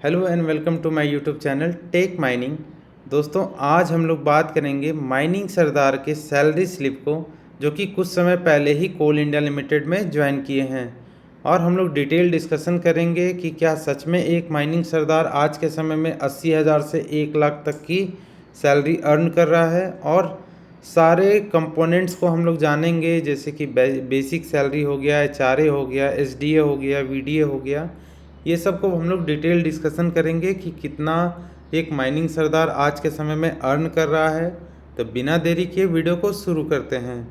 Hello and welcome to my YouTube channel Tech Mining. दोस्तों, आज हम लोग बात करेंगे माइनिंग सरदार के सैलरी स्लिप को, जो कि कुछ समय पहले ही कोल इंडिया लिमिटेड में ज्वाइन किए हैं। और हम लोग डिटेल डिस्कशन करेंगे कि क्या सच में एक माइनिंग सरदार आज के समय में 80,000 से 1 लाख तक की सैलरी अर्न कर रहा है। और सारे कंपोनेंट्स को हम लोग जानेंगे, जैसे कि बेसिक सैलरी हो गया, एचआरए हो गया, एसडीए हो गया, वीडीए हो गया। ये सब को हम लोग डिटेल डिस्कशन करेंगे कि कितना एक माइनिंग सरदार आज के समय में अर्न कर रहा है। तो बिना देरी किए वीडियो को शुरू करते हैं।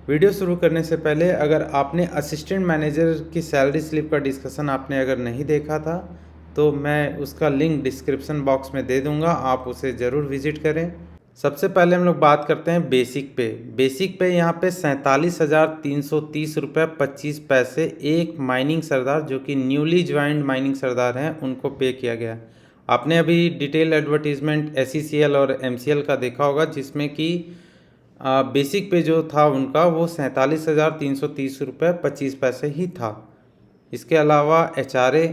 वीडियो शुरू करने से पहले अगर आपने असिस्टेंट मैनेजर की सैलरी स्लिप का डिस्कशन आपने अगर नहीं देखा था तो मैं उसका लिंक डिस्क्रिप्शन बॉक्स में दे दूंगा, आप उसे ज़रूर विजिट करें। सबसे पहले हम लोग बात करते हैं बेसिक पे। बेसिक पे यहाँ पे 47,330 रुपये 25 पैसे एक माइनिंग सरदार, जो कि न्यूली ज्वाइंड माइनिंग सरदार हैं, उनको पे किया गया। आपने अभी डिटेल एडवर्टीजमेंट SECL और MCL का देखा होगा, जिसमें कि बेसिक पे जो था उनका वो 47,330 रुपये 25 पैसे ही था। इसके अलावा HRA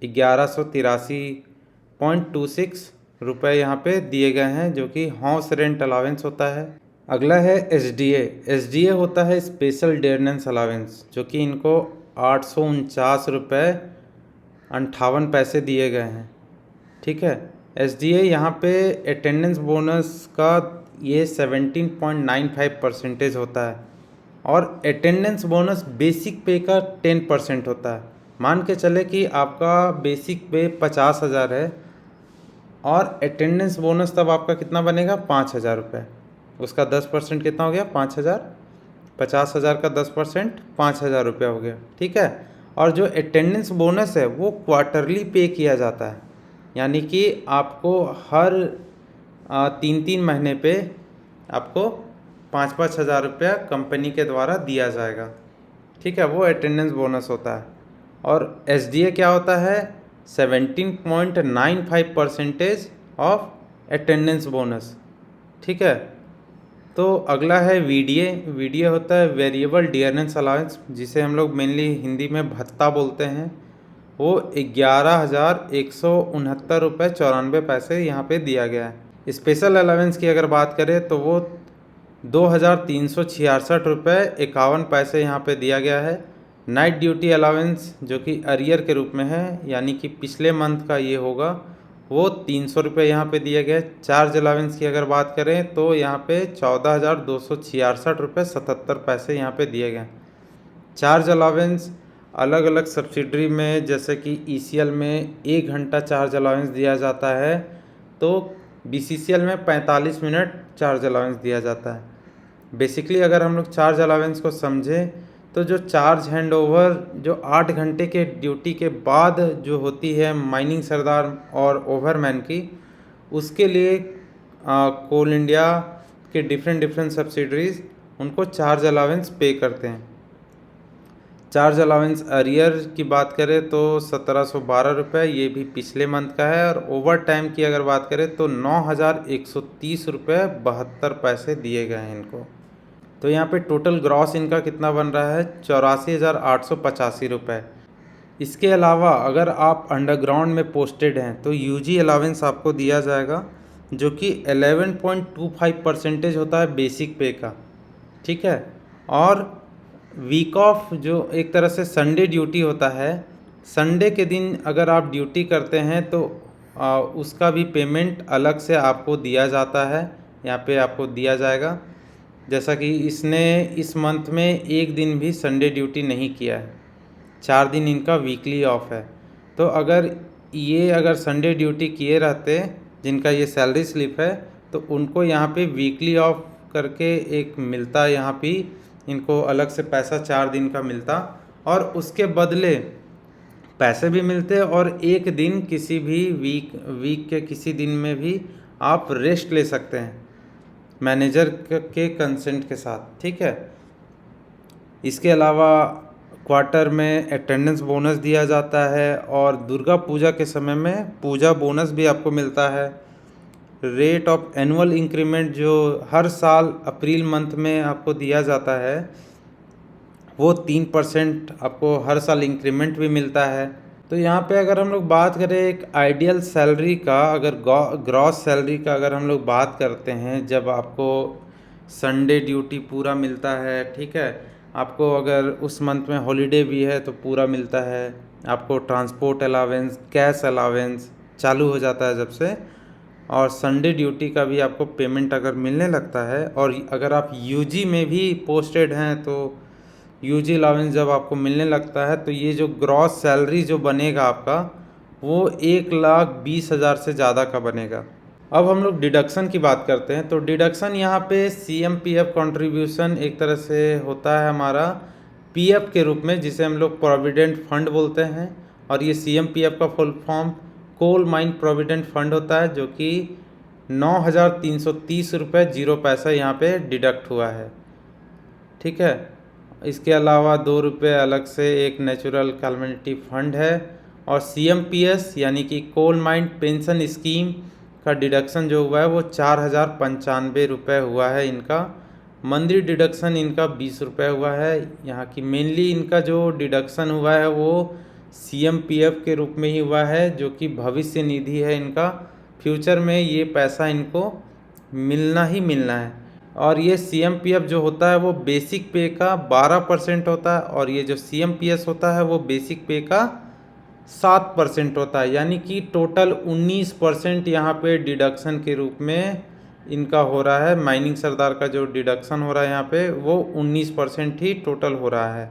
1183.26 रुपये यहाँ पे दिए गए हैं, जो कि हाउस रेंट अलावेंस होता है। अगला है एसडीए होता है स्पेशल डेयरनेंस अलावेंस, जो कि इनको 849 रुपये 58 पैसे दिए गए हैं। ठीक है, एसडीए यहाँ पे अटेंडेंस बोनस का ये 17.95% होता है। और अटेंडेंस बोनस बेसिक पे का 10% होता है। मान के चले कि आपका बेसिक पे 50,000 है और अटेंडेंस बोनस तब आपका कितना बनेगा, 5,000 रुपये। उसका 10% कितना हो गया, 5,000। 50,000 का 10% 5,000 रुपये हो गया। ठीक है, और जो अटेंडेंस बोनस है वो क्वार्टरली पे किया जाता है, यानी कि आपको हर 3-3 महीने पे आपको 5-5 हज़ार रुपया कंपनी के द्वारा दिया जाएगा। ठीक है, वो अटेंडेंस बोनस होता है। और एसडीए क्या होता है, 17.95% ऑफ अटेंडेंस बोनस। ठीक है, तो अगला है वीडीए होता है वेरिएबल डियरनेंस अलाउंस, जिसे हम लोग मेनली हिंदी में भत्ता बोलते हैं। वो 11,169 रुपये 94 पैसे यहाँ पे दिया गया है। स्पेशल अलावेंस की अगर बात करें तो वो 2,366 रुपये 51 पैसे यहाँ पे दिया गया है। नाइट ड्यूटी अलावेंस, जो कि अरियर के रूप में है, यानी कि पिछले मंथ का ये होगा, वो 300 रुपये यहाँ पे दिया गया है। चार्ज अलावेंस की अगर बात करें तो यहाँ पे 14,266 रुपये 77 पैसे यहाँ पे दिए गए। चार्ज अलावेंस अलग अलग सब्सिडरी में, जैसे कि ECL में 1 घंटा चार्ज अलावेंस दिया जाता है, तो BCCL में 45 मिनट चार्ज अलावेंस दिया जाता है। बेसिकली अगर हम लोग चार्ज अलावेंस को समझें तो जो चार्ज हैंडओवर जो 8 घंटे के ड्यूटी के बाद जो होती है माइनिंग सरदार और ओवरमैन की, उसके लिए कोल इंडिया के डिफरेंट सब्सिडरीज उनको चार्ज अलावेंस पे करते हैं। चार्ज अलावेंस अरियर की बात करें तो 1,712 रुपये, ये भी पिछले मंथ का है। और ओवर टाइम की अगर बात करें तो 9,130 रुपये 72 पैसे दिए गए हैं इनको। तो यहाँ पे टोटल ग्रॉस इनका कितना बन रहा है, 84,885 रुपये। इसके अलावा अगर आप अंडरग्राउंड में पोस्टेड हैं तो यूजी अलावेंस आपको दिया जाएगा, जो कि 11.25% होता है बेसिक पे का। ठीक है, और वीक ऑफ जो एक तरह से संडे ड्यूटी होता है, संडे के दिन अगर आप ड्यूटी करते हैं तो उसका भी पेमेंट अलग से आपको दिया जाता है, यहाँ पे आपको दिया जाएगा। जैसा कि इसने इस मंथ में एक दिन भी संडे ड्यूटी नहीं किया है, 4 दिन इनका वीकली ऑफ है। तो अगर संडे ड्यूटी किए रहते जिनका ये सैलरी स्लिप है, तो उनको यहाँ पे वीकली ऑफ करके एक मिलता, यहाँ पे इनको अलग से पैसा 4 दिन का मिलता, और उसके बदले पैसे भी मिलते और एक दिन किसी भी वीक के किसी दिन में भी आप रेस्ट ले सकते हैं मैनेजर के कंसेंट के साथ। ठीक है, इसके अलावा क्वार्टर में अटेंडेंस बोनस दिया जाता है और दुर्गा पूजा के समय में पूजा बोनस भी आपको मिलता है। रेट ऑफ एनुअल इंक्रीमेंट जो हर साल अप्रैल मंथ में आपको दिया जाता है, वो 3% आपको हर साल इंक्रीमेंट भी मिलता है। तो यहाँ पे अगर हम लोग बात करें एक आइडियल सैलरी का, अगर ग्रॉस सैलरी का अगर हम लोग बात करते हैं, जब आपको संडे ड्यूटी पूरा मिलता है, ठीक है, आपको अगर उस मंथ में हॉलीडे भी है तो पूरा मिलता है, आपको ट्रांसपोर्ट अलावेंस, कैश अलावेंस चालू हो जाता है जब से, और संडे ड्यूटी का भी आपको पेमेंट अगर मिलने लगता है, और अगर आप यूजी में भी पोस्टेड हैं तो यूजी अलावेंस जब आपको मिलने लगता है, तो ये जो ग्रॉस सैलरी जो बनेगा आपका, वो 1,20,000 से ज़्यादा का बनेगा। अब हम लोग डिडक्शन की बात करते हैं। तो डिडक्शन यहाँ पे CMPF कंट्रीब्यूशन एक तरह से होता है हमारा PF के रूप में, जिसे हम लोग प्रोविडेंट फंड बोलते हैं, और ये CMPF का full form coal mine provident fund होता है, जो कि 9,330 रुपये 0 पैसा यहाँ पे डिडक्ट हुआ है, ठीक है। इसके अलावा 2 रुपये अलग से एक नेचुरल कैलमिनिटी फंड है, और CMPS यानी कि कोल माइन पेंशन स्कीम का डिडक्शन जो हुआ है वो 4,095 रुपये हुआ है इनका। मंथली डिडक्शन इनका 20 रुपये हुआ है। यहाँ की मेनली इनका जो डिडक्शन हुआ है वो CMPF के रूप में ही हुआ है, जो कि भविष्य निधि है इनका। फ्यूचर में ये पैसा इनको मिलना ही मिलना है। और ये CMPF जो होता है वो बेसिक पे का 12% होता है, और ये जो CMPS होता है वो बेसिक पे का 7% होता है, यानी कि टोटल 19% यहाँ पे डिडक्शन के रूप में इनका हो रहा है। माइनिंग सरदार का जो डिडक्शन हो रहा है यहाँ पे वो 19% ही टोटल हो रहा है।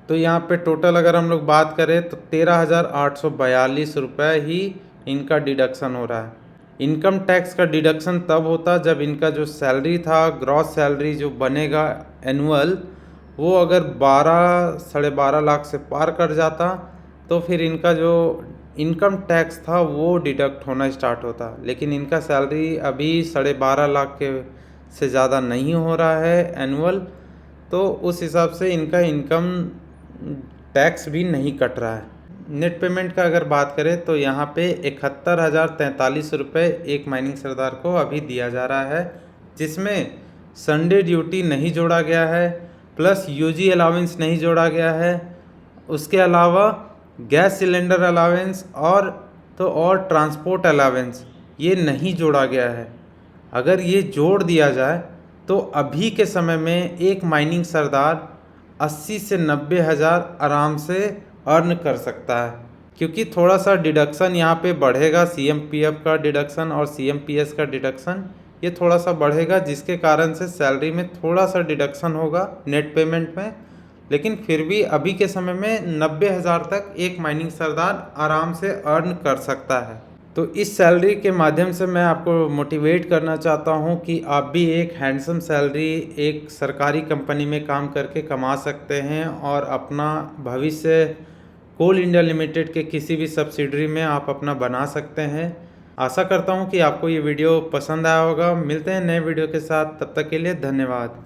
तो यहाँ पे टोटल अगर हम लोग बात करें तो 13,842 रुपये ही इनका डिडक्शन हो रहा है। इनकम टैक्स का डिडक्शन तब होता जब इनका जो सैलरी था, ग्रॉस सैलरी जो बनेगा एनुअल, वो अगर 12-12.5 लाख से पार कर जाता तो फिर इनका जो इनकम टैक्स था वो डिडक्ट होना स्टार्ट होता। लेकिन इनका सैलरी अभी 12.5 लाख के से ज़्यादा नहीं हो रहा है एनुअल, तो उस हिसाब से इनका इनकम टैक्स भी नहीं कट रहा है। नेट पेमेंट का अगर बात करें तो यहाँ पे 71,043 रुपये एक माइनिंग सरदार को अभी दिया जा रहा है, जिसमें संडे ड्यूटी नहीं जोड़ा गया है, प्लस यूजी अलावेंस नहीं जोड़ा गया है। उसके अलावा गैस सिलेंडर अलावेंस और ट्रांसपोर्ट अलावेंस ये नहीं जोड़ा गया है। अगर ये जोड़ दिया जाए तो अभी के समय में एक माइनिंग सरदार 80 से 90 हज़ार आराम से अर्न कर सकता है, क्योंकि थोड़ा सा डिडक्शन यहाँ पे बढ़ेगा। CMPF का डिडक्शन और CMPS का डिडक्शन ये थोड़ा सा बढ़ेगा, जिसके कारण से सैलरी में थोड़ा सा डिडक्शन होगा नेट पेमेंट में। लेकिन फिर भी अभी के समय में 90 हज़ार तक एक माइनिंग सरदार आराम से अर्न कर सकता है। तो इस सैलरी के माध्यम से मैं आपको मोटिवेट करना चाहता हूं कि आप भी एक हैंडसम सैलरी एक सरकारी कंपनी में काम करके कमा सकते हैं, और अपना भविष्य कोल इंडिया लिमिटेड के किसी भी सब्सिडरी में आप अपना बना सकते हैं। आशा करता हूं कि आपको ये वीडियो पसंद आया होगा। मिलते हैं नए वीडियो के साथ, तब तक के लिए धन्यवाद।